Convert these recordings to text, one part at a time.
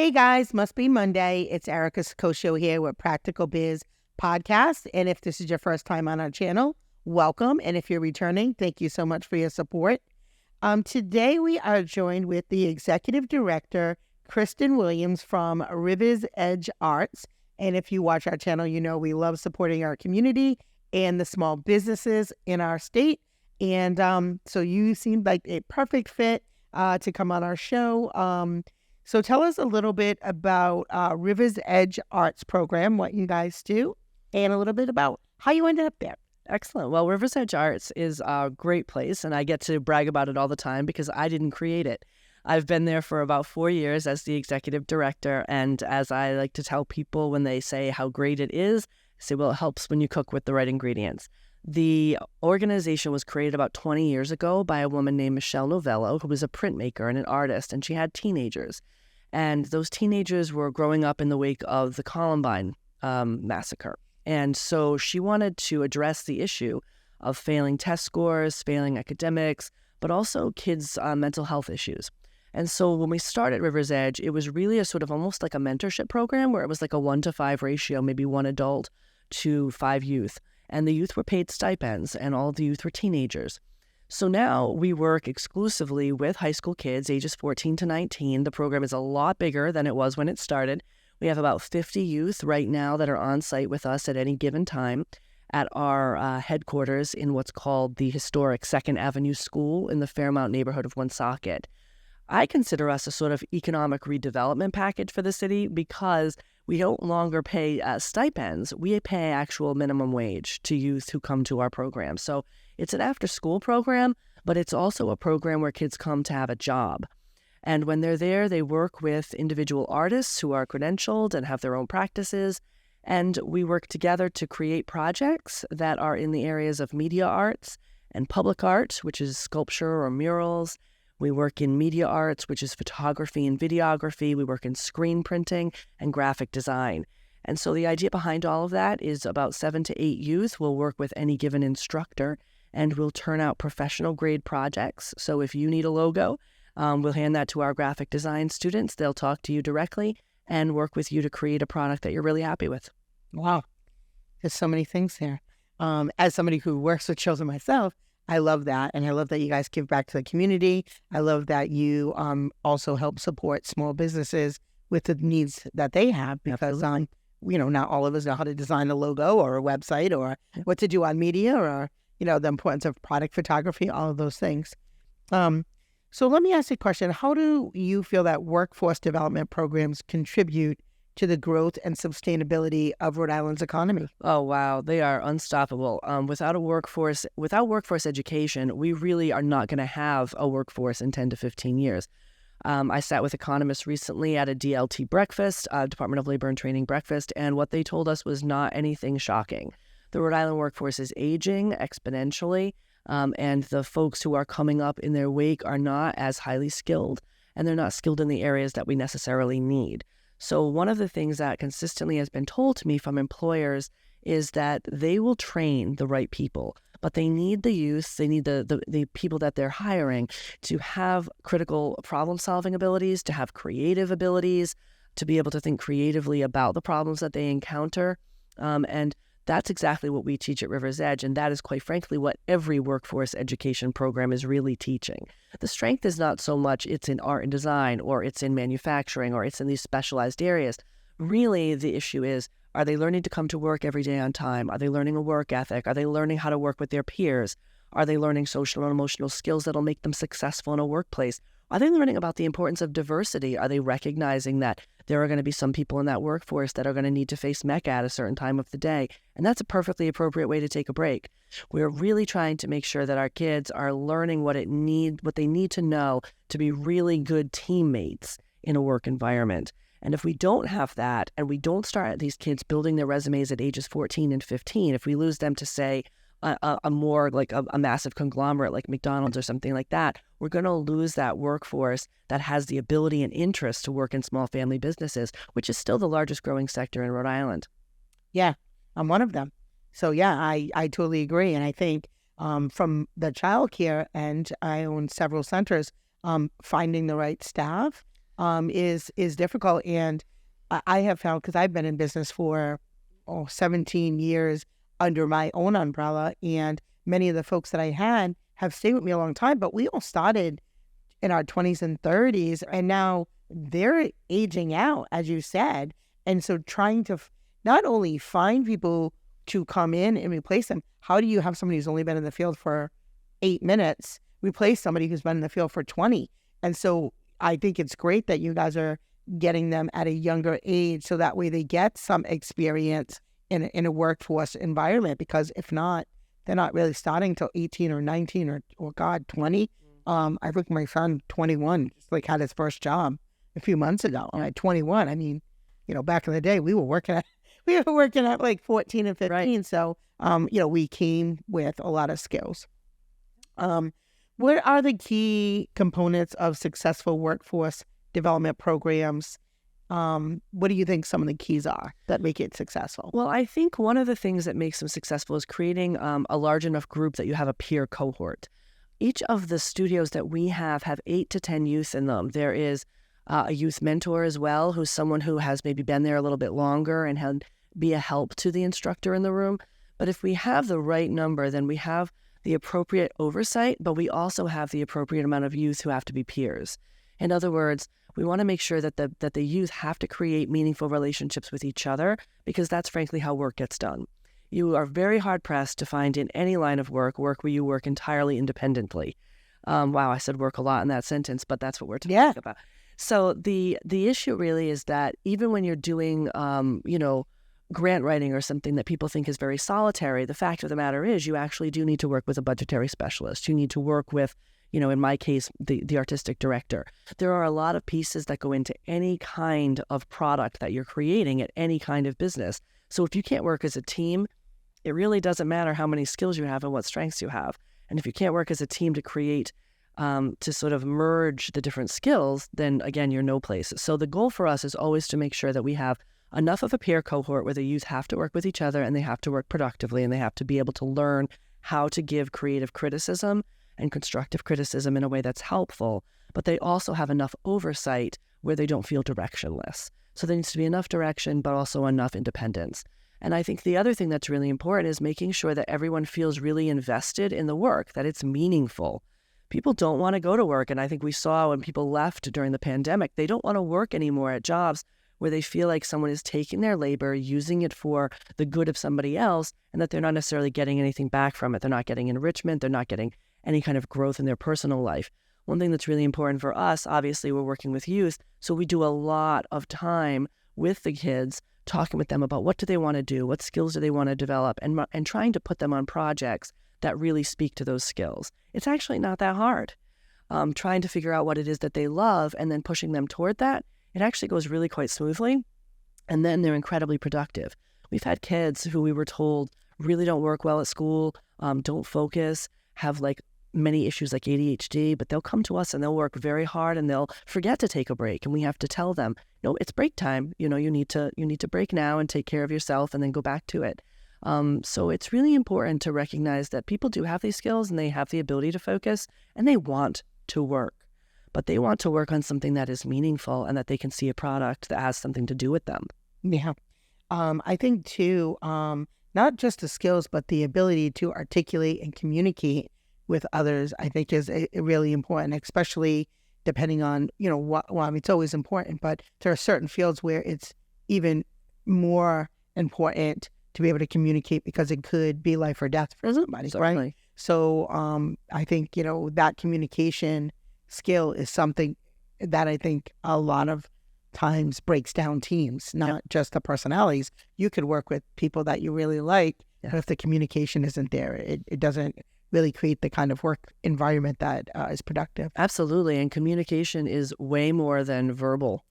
Hey guys, must be Monday. It's Erica Sakosho here with Practical Biz Podcast. And if this is your first time on our channel, welcome. And if you're returning, thank you so much for your support. Today we are joined with the Executive Director, Kristen Williams from Riverzedge Arts. And if you watch our channel, you know we love supporting our community and the small businesses in our state. And so you seemed like a perfect fit to come on our show. So tell us a little bit about Riverzedge Arts program, what you guys do, and a little bit about how you ended up there. Excellent. Well, Riverzedge Arts is a great place, and I get to brag about it all the time because I didn't create it. I've been there for about 4 years as the executive director, and as I like to tell people when they say how great it is, I say, well, it helps when you cook with the right ingredients. The organization was created about 20 years ago by a woman named Michelle Novello, who was a printmaker and an artist, and she had teenagers. And those teenagers were growing up in the wake of the Columbine massacre. And so she wanted to address the issue of failing test scores, failing academics, but also kids' mental health issues. And so when we started Riverzedge, it was really a sort of almost like a mentorship program where it was like a 1-to-5 ratio, maybe 1 adult to 5 youth. And the youth were paid stipends, and all of the youth were teenagers. So now we work exclusively with high school kids, ages 14 to 19. The program is a lot bigger than it was when it started. We have about 50 youth right now that are on site with us at any given time at our headquarters in what's called the historic 2nd Avenue School in the Fairmount neighborhood of Woonsocket. I consider us a sort of economic redevelopment package for the city because we don't longer pay stipends. We pay actual minimum wage to youth who come to our program. So it's an after-school program, but it's also a program where kids come to have a job. And when they're there, they work with individual artists who are credentialed and have their own practices. And we work together to create projects that are in the areas of media arts and public art, which is sculpture or murals. We work in media arts, which is photography and videography. We work in screen printing and graphic design. And so the idea behind all of that is about 7 to 8 youth will work with any given instructor, and we'll turn out professional grade projects. So if you need a logo, we'll hand that to our graphic design students. They'll talk to you directly and work with you to create a product that you're really happy with. Wow. There's so many things there. As somebody who works with children myself, I love that. And I love that you guys give back to the community. I love that you also help support small businesses with the needs that they have because, not all of us know how to design a logo or a website or what to do on media or, the importance of product photography, all of those things. So let me ask you a question. How do you feel that workforce development programs contribute to the growth and sustainability of Rhode Island's economy? Oh, wow. They are unstoppable. Without workforce education, we really are not going to have a workforce in 10 to 15 years. I sat with economists recently at a DLT breakfast, Department of Labor and Training breakfast, and what they told us was not anything shocking. The Rhode Island workforce is aging exponentially, and the folks who are coming up in their wake are not as highly skilled, and they're not skilled in the areas that we necessarily need. So one of the things that consistently has been told to me from employers is that they will train the right people, but they need the youth, they need the people that they're hiring to have critical problem-solving abilities, to have creative abilities, to be able to think creatively about the problems that they encounter. And that's exactly what we teach at Riverzedge, and that is, quite frankly, what every workforce education program is really teaching. The strength is not so much it's in art and design, or it's in manufacturing, or it's in these specialized areas. Really, the issue is, are they learning to come to work every day on time? Are they learning a work ethic? Are they learning how to work with their peers? Are they learning social and emotional skills that'll make them successful in a workplace? Are they learning about the importance of diversity? Are they recognizing that there are going to be some people in that workforce that are going to need to face MECA at a certain time of the day? And that's a perfectly appropriate way to take a break. We're really trying to make sure that our kids are learning what they need to know to be really good teammates in a work environment. And if we don't have that, and we don't start these kids building their resumes at ages 14 and 15, if we lose them to, say, a more like a massive conglomerate like McDonald's or something like that, we're going to lose that workforce that has the ability and interest to work in small family businesses, which is still the largest growing sector in Rhode Island. Yeah, I'm one of them. So yeah, I totally agree. And I think from the childcare end, I own several centers, finding the right staff is difficult. And I have found, because I've been in business for 17 years under my own umbrella, and many of the folks that I had have stayed with me a long time, but we all started in our 20s and 30s, and now they're aging out, as you said. And so trying to not only find people to come in and replace them, how do you have somebody who's only been in the field for 8 minutes replace somebody who's been in the field for 20? And so I think it's great that you guys are getting them at a younger age, so that way they get some experience in a workforce environment, because if not, they're not really starting till 18 or 19 or God, 20. I think my son, 21, just like had his first job a few months ago. And at 21, I mean, back in the day, we were working at like 14 and 15. Right. So, we came with a lot of skills. What are the key components of successful workforce development programs? What do you think some of the keys are that make it successful? Well, I think one of the things that makes them successful is creating a large enough group that you have a peer cohort. Each of the studios that we have 8 to 10 youth in them. There is a youth mentor as well, who's someone who has maybe been there a little bit longer and be a help to the instructor in the room. But if we have the right number, then we have the appropriate oversight, but we also have the appropriate amount of youth who have to be peers. In other words, we want to make sure that the youth have to create meaningful relationships with each other, because that's frankly how work gets done. You are very hard-pressed to find in any line of work where you work entirely independently. Wow, I said work a lot in that sentence, but that's what we're talking about. So the issue really is that even when you're doing, grant writing or something that people think is very solitary, the fact of the matter is you actually do need to work with a budgetary specialist. You need to work with, in my case, the artistic director. There are a lot of pieces that go into any kind of product that you're creating at any kind of business. So if you can't work as a team, it really doesn't matter how many skills you have and what strengths you have. And if you can't work as a team to create, to sort of merge the different skills, then again, you're no place. So the goal for us is always to make sure that we have enough of a peer cohort where the youth have to work with each other and they have to work productively and they have to be able to learn how to give creative criticism and constructive criticism in a way that's helpful, but they also have enough oversight where they don't feel directionless. So there needs to be enough direction, but also enough independence. And I think the other thing that's really important is making sure that everyone feels really invested in the work, that it's meaningful. People don't want to go to work. And I think we saw when people left during the pandemic, they don't want to work anymore at jobs where they feel like someone is taking their labor, using it for the good of somebody else, and that they're not necessarily getting anything back from it. They're not getting enrichment. They're not getting any kind of growth in their personal life. One thing that's really important for us, obviously, we're working with youth, so we do a lot of time with the kids, talking with them about what do they want to do, what skills do they want to develop, and trying to put them on projects that really speak to those skills. It's actually not that hard. Trying to figure out what it is that they love and then pushing them toward that, it actually goes really quite smoothly, and then they're incredibly productive. We've had kids who we were told really don't work well at school, don't focus, have like many issues like ADHD, but they'll come to us and they'll work very hard and they'll forget to take a break, and we have to tell them, no, it's break time. You need to break now and take care of yourself and then go back to it. So it's really important to recognize that people do have these skills and they have the ability to focus and they want to work, but they want to work on something that is meaningful and that they can see a product that has something to do with them. Yeah. I think too, not just the skills, but the ability to articulate and communicate with others, I think is really important, especially depending on, it's always important, but there are certain fields where it's even more important to be able to communicate because it could be life or death for somebody, right? So I think, that communication skill is something that I think a lot of times breaks down teams, not just the personalities. You could work with people that you really like, but if the communication isn't there, it doesn't really create the kind of work environment that is productive. Absolutely. And communication is way more than verbal.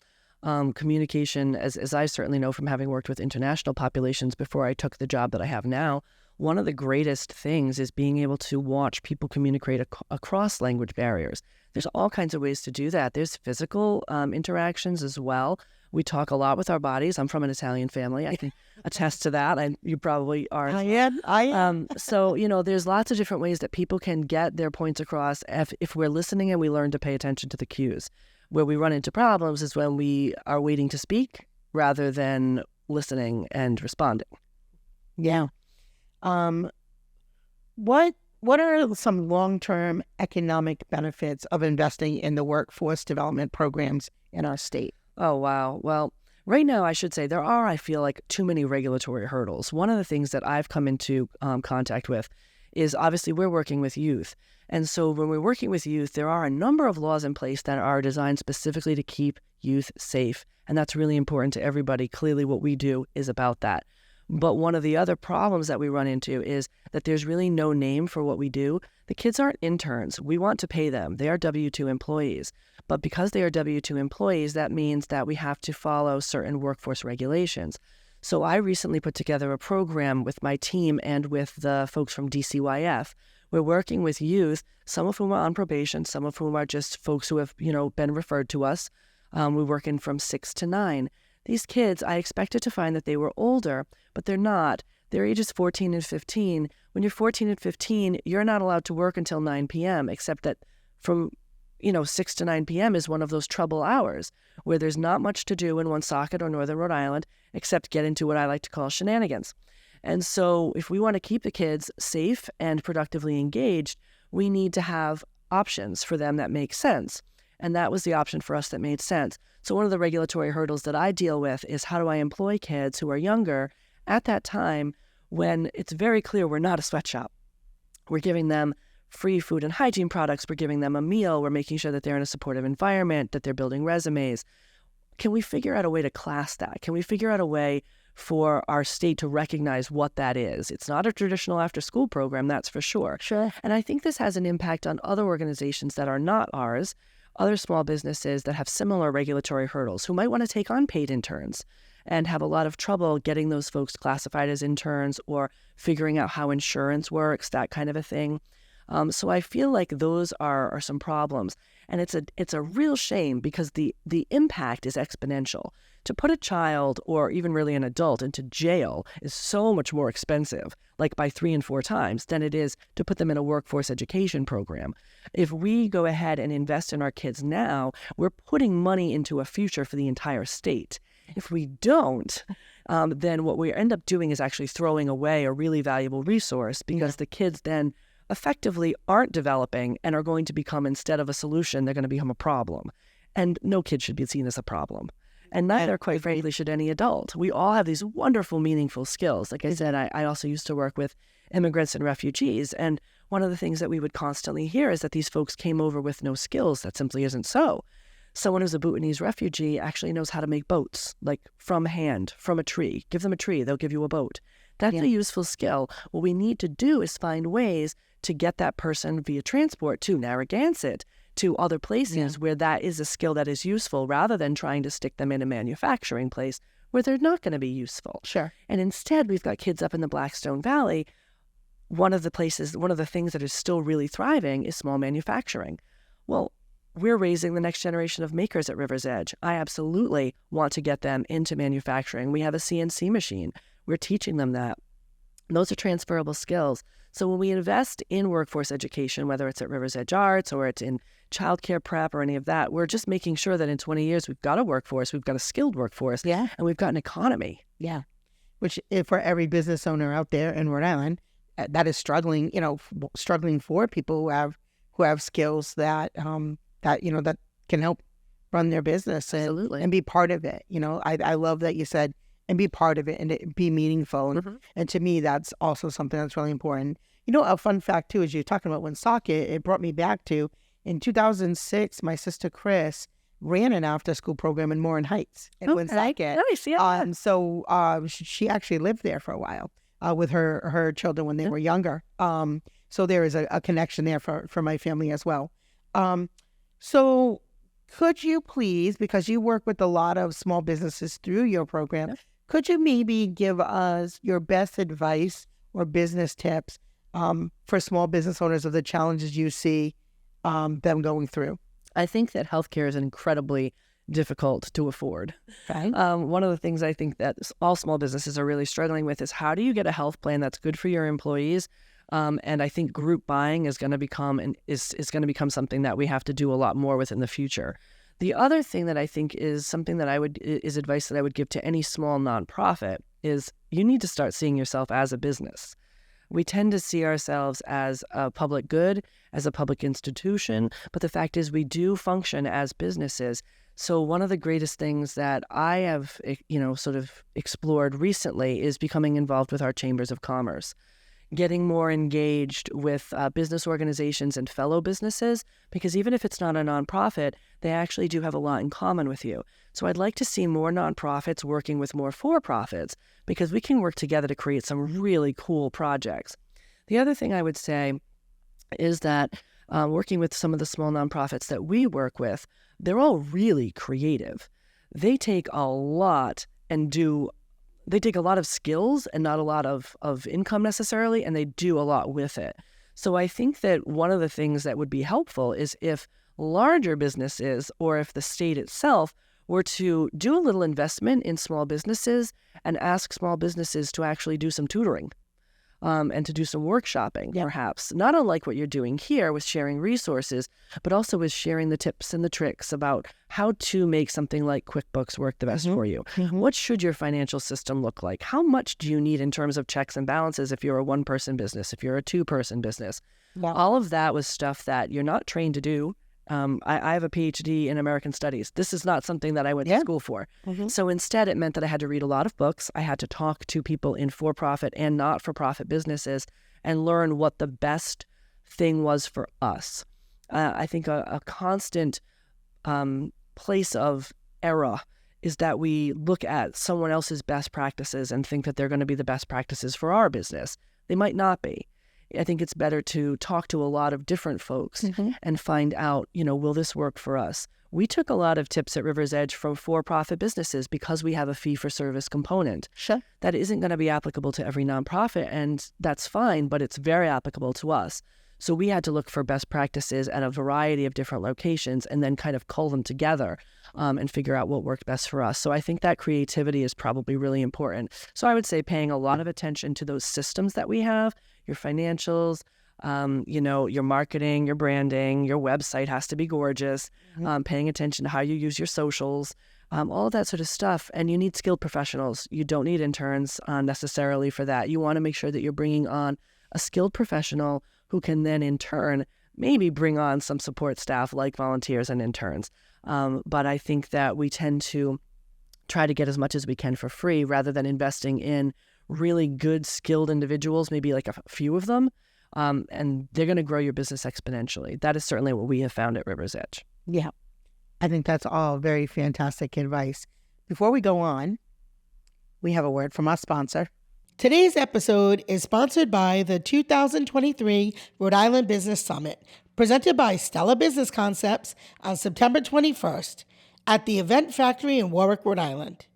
Communication, as I certainly know from having worked with international populations before I took the job that I have now, one of the greatest things is being able to watch people communicate across language barriers. There's all kinds of ways to do that. There's physical interactions as well. We talk a lot with our bodies. I'm from an Italian family. I can attest to that. And you probably are. I am. So, there's lots of different ways that people can get their points across if we're listening and we learn to pay attention to the cues. Where we run into problems is when we are waiting to speak rather than listening and responding. Yeah. What are some long-term economic benefits of investing in the workforce development programs in our state? Oh, wow. Well, right now, I should say there are, I feel like, too many regulatory hurdles. One of the things that I've come into contact with is obviously we're working with youth. And so when we're working with youth, there are a number of laws in place that are designed specifically to keep youth safe. And that's really important to everybody. Clearly, what we do is about that. But one of the other problems that we run into is that there's really no name for what we do. The kids aren't interns. We want to pay them. They are W-2 employees. But because they are W-2 employees, that means that we have to follow certain workforce regulations. So I recently put together a program with my team and with the folks from DCYF. We're working with youth, some of whom are on probation, some of whom are just folks who have, been referred to us. We're working from 6 to 9. These kids, I expected to find that they were older, but they're not. Their ages 14 and 15. When you're 14 and 15, you're not allowed to work until 9 p.m., except that from 6 to 9 p.m. is one of those trouble hours where there's not much to do in Woonsocket or Northern Rhode Island except get into what I like to call shenanigans. And so if we want to keep the kids safe and productively engaged, we need to have options for them that make sense. And that was the option for us that made sense. So one of the regulatory hurdles that I deal with is how do I employ kids who are younger at that time when it's very clear we're not a sweatshop. We're giving them free food and hygiene products. We're giving them a meal. We're making sure that they're in a supportive environment, that they're building resumes. Can we figure out a way to class that? Can we figure out a way for our state to recognize what that is? It's not a traditional after-school program, that's for sure. Sure. And I think this has an impact on other organizations that are not ours, other small businesses that have similar regulatory hurdles, who might want to take on paid interns and have a lot of trouble getting those folks classified as interns or figuring out how insurance works, that kind of a thing. So I feel like those are some problems. And it's a real shame because the impact is exponential. To put a child or even really an adult into jail is so much more expensive, like by 3 and 4 times, than it is to put them in a workforce education program. If we go ahead and invest in our kids now, we're putting money into a future for the entire state. If we don't, then what we end up doing is actually throwing away a really valuable resource because the kids then effectively aren't developing and are going to become, instead of a solution, they're going to become a problem. And no kid should be seen as a problem. And neither, quite frankly, should any adult. We all have these wonderful, meaningful skills. Like I said, I also used to work with immigrants and refugees. And one of the things that we would constantly hear is that these folks came over with no skills. That simply isn't so. Someone who's a Bhutanese refugee actually knows how to make boats, like from hand, from a tree. Give them a tree, they'll give you a boat. That's a useful skill. What we need to do is find ways to get that person via transport to Narragansett, to other places where that is a skill that is useful, rather than trying to stick them in a manufacturing place where they're not going to be useful. Sure. And instead, we've got kids up in the Blackstone Valley. One of the things that is still really thriving is small manufacturing. Well, we're raising the next generation of makers at Riverzedge. I absolutely want to get them into manufacturing. We have a CNC machine. We're teaching them that. Those are transferable skills. So when we invest in workforce education, whether it's at Riverzedge Arts or it's in childcare prep or any of that, we're just making sure that in 20 years we've got a workforce, we've got a skilled workforce, and we've got an economy. Yeah. Which, if for every business owner out there in Rhode Island that is struggling, struggling for people who have skills that that can help run their business and be part of it. I love that you said, and be part of it and it be meaningful. And to me, that's also something that's really important. A fun fact too, is you're talking about Woonsocket, it brought me back to, in 2006, my sister Chris ran an after-school program in Morin Heights in Woonsocket. Nice, yeah. So she actually lived there for a while with her children when they were younger. So there is a connection there for my family as well. So could you please, because you work with a lot of small businesses through your program, could you maybe give us your best advice or business tips for small business owners of the challenges you see them going through? I think that healthcare is incredibly difficult to afford. Okay. One of the things I think that all small businesses are really struggling with is how do you get a health plan that's good for your employees? And I think group buying is going to become is going to become something that we have to do a lot more with in the future. The other thing that I think is something that is advice that I would give to any small nonprofit is you need to start seeing yourself as a business. We tend to see ourselves as a public good, as a public institution, but the fact is we do function as businesses. So one of the greatest things that I have, sort of explored recently is becoming involved with our chambers of commerce, getting more engaged with business organizations and fellow businesses, because even if it's not a nonprofit, they actually do have a lot in common with you. So I'd like to see more nonprofits working with more for-profits, because we can work together to create some really cool projects. The other thing I would say is that working with some of the small nonprofits that we work with, they're all really creative. They take a lot of skills and not a lot of income necessarily, and they do a lot with it. So I think that one of the things that would be helpful is if larger businesses or if the state itself were to do a little investment in small businesses and ask small businesses to actually do some tutoring. And to do some workshopping, perhaps, not unlike what you're doing here with sharing resources, but also with sharing the tips and the tricks about how to make something like QuickBooks work the best for you. What should your financial system look like? How much do you need in terms of checks and balances if you're a one-person business, if you're a two-person business? All of that was stuff that you're not trained to do. I have a PhD in American Studies. This is not something that I went to school for. So instead, it meant that I had to read a lot of books. I had to talk to people in for-profit and not-for-profit businesses and learn what the best thing was for us. I think a constant place of error is that we look at someone else's best practices and think that they're going to be the best practices for our business. They might not be. I think it's better to talk to a lot of different folks and find out, will this work for us? We took a lot of tips at Riverzedge from for-profit businesses because we have a fee-for-service component. Sure. That isn't going to be applicable to every nonprofit, and that's fine, but it's very applicable to us. So we had to look for best practices at a variety of different locations and then kind of cull them together and figure out what worked best for us. So I think that creativity is probably really important. So I would say paying a lot of attention to those systems that we have, your financials, your marketing, your branding, your website has to be gorgeous, paying attention to how you use your socials, all of that sort of stuff. And you need skilled professionals. You don't need interns necessarily for that. You want to make sure that you're bringing on a skilled professional who can then in turn maybe bring on some support staff like volunteers and interns. But I think that we tend to try to get as much as we can for free rather than investing in really good skilled individuals, maybe like a few of them, and they're going to grow your business exponentially. That is certainly what we have found at Riverzedge. Yeah, I think that's all very fantastic advice. Before we go on, we have a word from our sponsor. Today's episode is sponsored by the 2023 Rhode Island Business Summit, presented by Stella Business Concepts on September 21st at the Event Factory in Warwick, Rhode Island.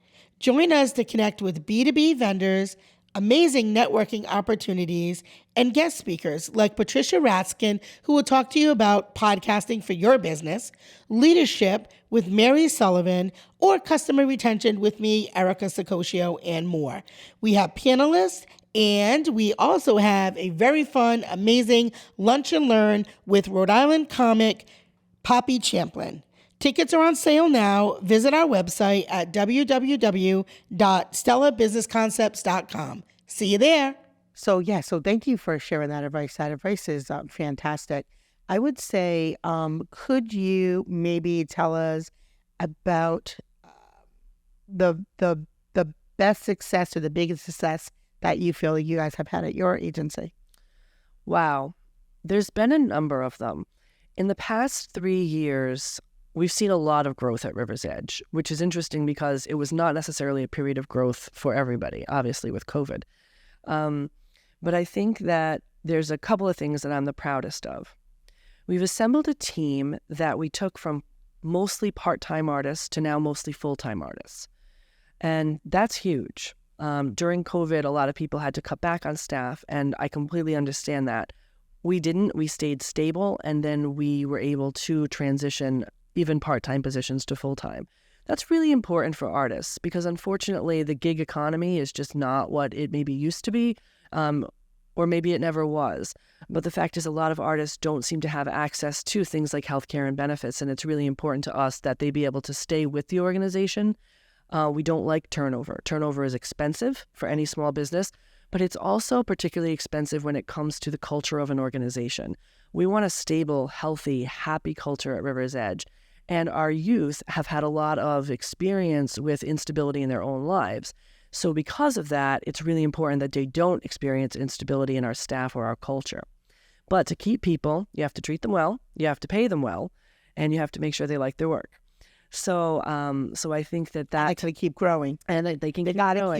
Join us to connect with B2B vendors, amazing networking opportunities, and guest speakers like Patricia Raskin, who will talk to you about podcasting for your business, leadership with Mary Sullivan, or customer retention with me, Erica Sacosio, and more. We have panelists, and we also have a very fun, amazing lunch and learn with Rhode Island comic Poppy Champlin. Tickets are on sale now. Visit our website at www.stellabusinessconcepts.com. See you there. So thank you for sharing that advice. That advice is fantastic. I would say, could you maybe tell us about the best success or the biggest success that you feel you guys have had at your agency? Wow. There's been a number of them. In the past 3 years, we've seen a lot of growth at Riverzedge, which is interesting because it was not necessarily a period of growth for everybody, obviously with COVID. But I think that there's a couple of things that I'm the proudest of. We've assembled a team that we took from mostly part-time artists to now mostly full-time artists. And that's huge. During COVID, a lot of people had to cut back on staff, and I completely understand that. We didn't. We stayed stable, and then we were able to transition even part-time positions to full-time. That's really important for artists because unfortunately the gig economy is just not what it maybe used to be, or maybe it never was. But the fact is a lot of artists don't seem to have access to things like healthcare and benefits, and it's really important to us that they be able to stay with the organization. We don't like turnover. Turnover is expensive for any small business, but it's also particularly expensive when it comes to the culture of an organization. We want a stable, healthy, happy culture at Riverzedge. And our youth have had a lot of experience with instability in their own lives. So because of that, it's really important that they don't experience instability in our staff or our culture. But to keep people, you have to treat them well, you have to pay them well, and you have to make sure they like their work. So I think that actually keep growing, and they can keep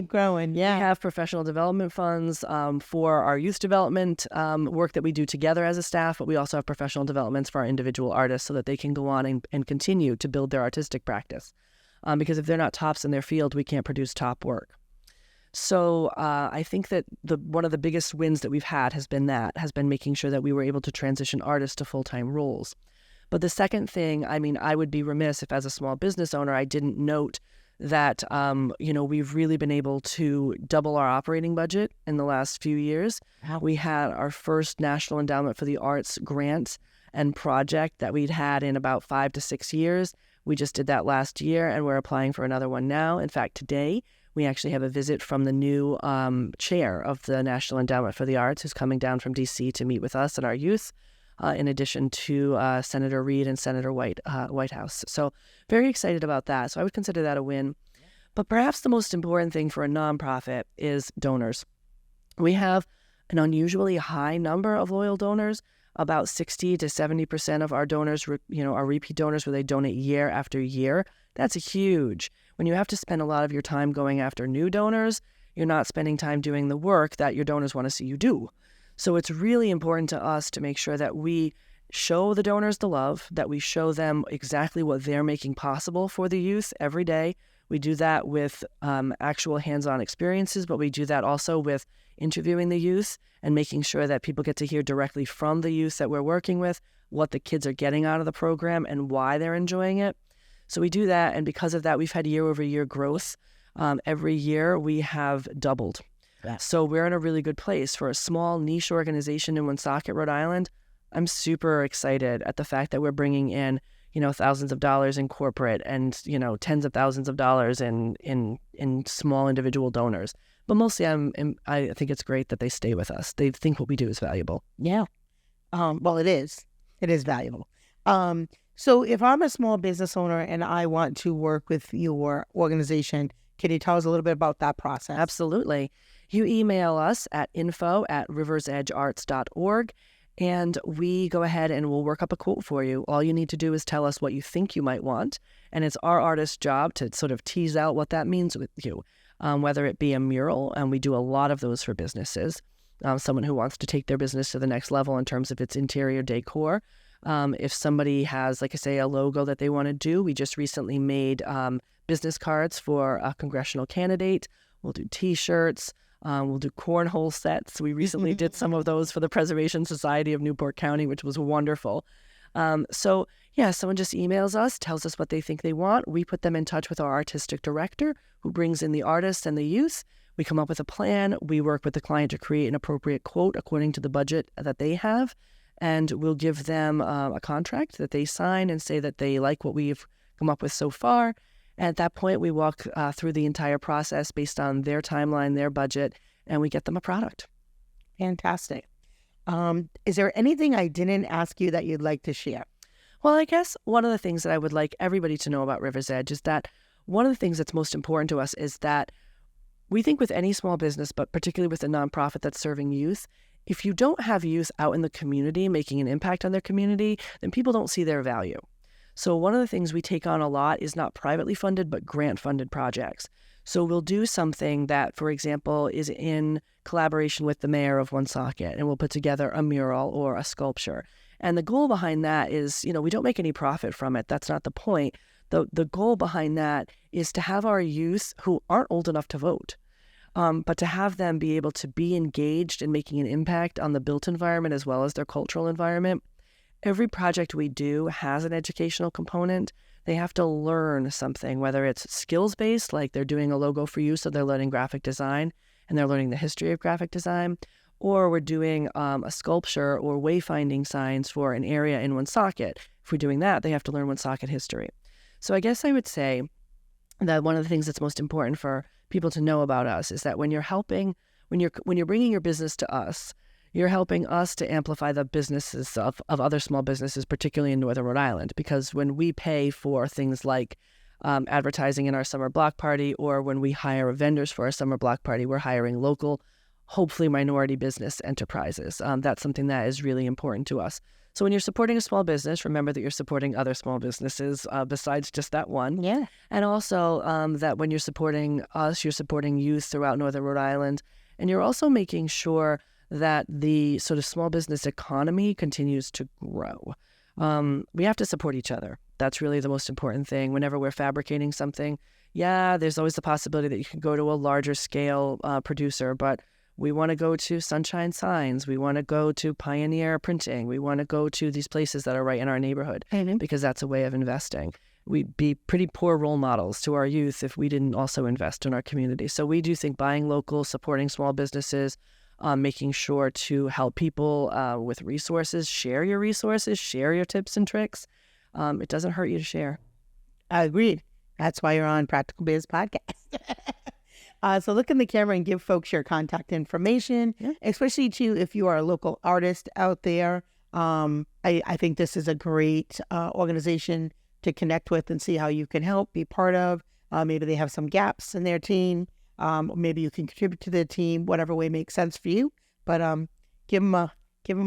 growing. Yeah, we have professional development funds for our youth development work that we do together as a staff, but we also have professional developments for our individual artists so that they can go on and continue to build their artistic practice. Because if they're not tops in their field, we can't produce top work. So I think that one of the biggest wins that we've had has been making sure that we were able to transition artists to full-time roles. But the second thing, I would be remiss if as a small business owner, I didn't note that, we've really been able to double our operating budget in the last few years. Wow. We had our first National Endowment for the Arts grant and project that we'd had in about 5 to 6 years. We just did that last year, and we're applying for another one now. In fact, today, we actually have a visit from the new chair of the National Endowment for the Arts, who's coming down from D.C. to meet with us and our youth. In addition to Senator Reid and Senator Whitehouse. So very excited about that. So I would consider that a win. But perhaps the most important thing for a nonprofit is donors. We have an unusually high number of loyal donors. About 60 to 70% of our donors, are repeat donors where they donate year after year. That's huge. When you have to spend a lot of your time going after new donors, you're not spending time doing the work that your donors want to see you do. So it's really important to us to make sure that we show the donors the love, that we show them exactly what they're making possible for the youth every day. We do that with actual hands-on experiences, but we do that also with interviewing the youth and making sure that people get to hear directly from the youth that we're working with what the kids are getting out of the program and why they're enjoying it. So we do that, and because of that, we've had year-over-year growth. Every year we have doubled. So we're in a really good place. For a small niche organization in Woonsocket, Rhode Island, I'm super excited at the fact that we're bringing in, thousands of dollars in corporate and, tens of thousands of dollars in small individual donors. But mostly I think it's great that they stay with us. They think what we do is valuable. Yeah. Well, it is. It is valuable. So if I'm a small business owner and I want to work with your organization, can you tell us a little bit about that process? Absolutely. You email us at info@riverzedgearts.org, and we go ahead and we'll work up a quote for you. All you need to do is tell us what you think you might want, and it's our artist's job to sort of tease out what that means with you, whether it be a mural, and we do a lot of those for businesses, someone who wants to take their business to the next level in terms of its interior decor. If somebody has, like I say, a logo that they want to do, we just recently made business cards for a congressional candidate. We'll do T-shirts. We'll do cornhole sets. We recently did some of those for the Preservation Society of Newport County, which was wonderful. So someone just emails us, tells us what they think they want. We put them in touch with our artistic director, who brings in the artists and the youth. We come up with a plan. We work with the client to create an appropriate quote according to the budget that they have. And we'll give them a contract that they sign and say that they like what we've come up with so far. At that point, we walk through the entire process based on their timeline, their budget, and we get them a product. Fantastic. Is there anything I didn't ask you that you'd like to share? Well, I guess one of the things that I would like everybody to know about Riverzedge is that one of the things that's most important to us is that we think with any small business, but particularly with a nonprofit that's serving youth, if you don't have youth out in the community making an impact on their community, then people don't see their value. So one of the things we take on a lot is not privately funded, but grant-funded projects. So we'll do something that, for example, is in collaboration with the mayor of Woonsocket, and we'll put together a mural or a sculpture. And the goal behind that is, we don't make any profit from it. That's not the point. The goal behind that is to have our youth who aren't old enough to vote, but to have them be able to be engaged in making an impact on the built environment as well as their cultural environment. Every project we do has an educational component. They have to learn something, whether it's skills-based, like they're doing a logo for you, so they're learning graphic design, and they're learning the history of graphic design, or we're doing a sculpture or wayfinding signs for an area in Woonsocket. If we're doing that, they have to learn Woonsocket history. So I guess I would say that one of the things that's most important for people to know about us is that when you're bringing your business to us, you're helping us to amplify the businesses of other small businesses, particularly in Northern Rhode Island, because when we pay for things like advertising in our summer block party, or when we hire vendors for our summer block party, we're hiring local, hopefully minority business enterprises. That's something that is really important to us. So when you're supporting a small business, remember that you're supporting other small businesses besides just that one. Yeah. And also that when you're supporting us, you're supporting youth throughout Northern Rhode Island. And you're also making sure that the sort of small business economy continues to grow. We have to support each other. That's really the most important thing. Whenever we're fabricating something, there's always the possibility that you can go to a larger scale producer, but we want to go to Sunshine Signs. We want to go to Pioneer Printing. We want to go to these places that are right in our neighborhood because that's a way of investing. We'd be pretty poor role models to our youth if we didn't also invest in our community. So we do think buying local, supporting small businesses, making sure to help people with resources, share your tips and tricks. It doesn't hurt you to share. Agreed. That's why you're on Practical Biz Podcast. So look in the camera and give folks your contact information, especially too if you are a local artist out there. I think this is a great organization to connect with and see how you can help, be part of. Maybe they have some gaps in their team. Maybe you can contribute to their team, whatever way makes sense for you. But give them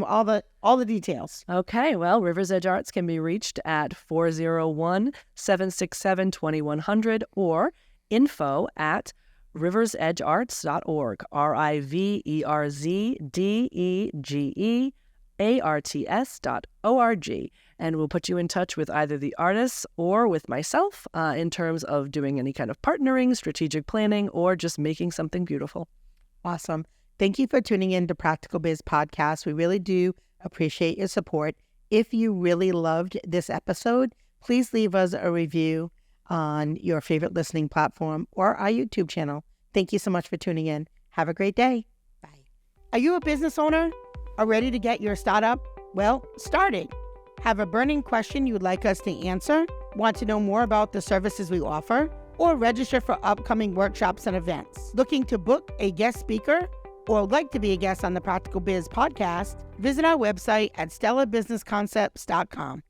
all the details. Okay, well, Riverzedge Arts can be reached at 401-767-2100 or info@riverzedgearts.org, riverzedgearts.org. And we'll put you in touch with either the artists or with myself in terms of doing any kind of partnering, strategic planning, or just making something beautiful. Awesome. Thank you for tuning in to Practical Biz Podcast. We really do appreciate your support. If you really loved this episode, please leave us a review on your favorite listening platform or our YouTube channel. Thank you so much for tuning in. Have a great day. Bye. Are you a business owner? Are ready to get your startup? Well, started. Have a burning question you would like us to answer? Want to know more about the services we offer? Or register for upcoming workshops and events? Looking to book a guest speaker? Or would like to be a guest on the Practical Biz Podcast? Visit our website at stellabusinessconcepts.com.